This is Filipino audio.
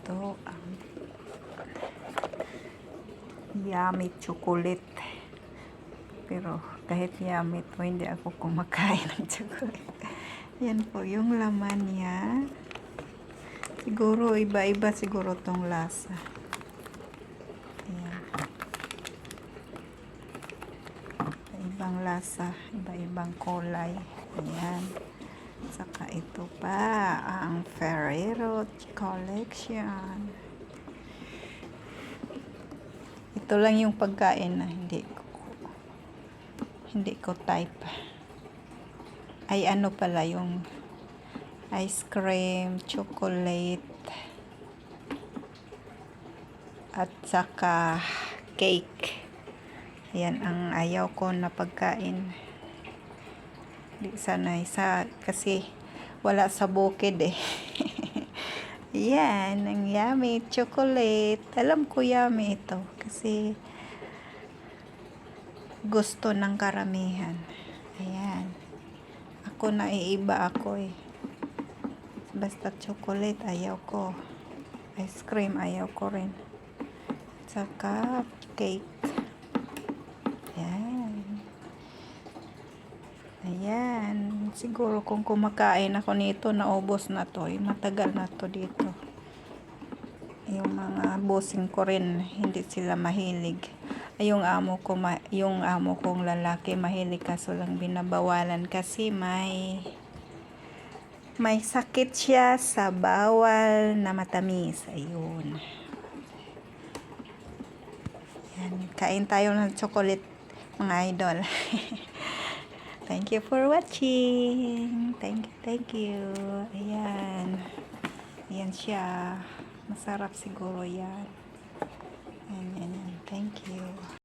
ito ang yummy chocolate. Pero kahit yummy ito, hindi ako kumakain ng chocolate. Yan po yung laman niya. Siguro iba-iba siguro tong lasa. Ayan. Iba-ibang lasa, iba-ibang kulay. Ayan. Saka ito pa ang Ferrero Collection. Ito lang yung pagkain na hindi ko type. Ay ano pala yung ice cream, chocolate, at saka cake. Ayan ang ayaw ko na pagkain. Di sana isa kasi wala sa bukid eh. Yan, ang yummy chocolate. Alam ko yummy ito kasi gusto ng karamihan. Ayan. Ako naiiba ako eh. Basta chocolate ayaw ko. Ice cream ayaw ko rin. Saka cake. Ayan. Ayan. Siguro kung kumakain ako nito, naubos na to. Matagal na to dito. Yung mga bossing ko rin, hindi sila mahilig. Yung amo kong lalaki mahilig, kaso lang binabawalan kasi may sakit siya sa bawal na matamis. Ayun. Yan. Kain tayo ng chocolate, mga idol. Thank you for watching. Thank you. Ayan. Ayan siya. Masarap siguro yan.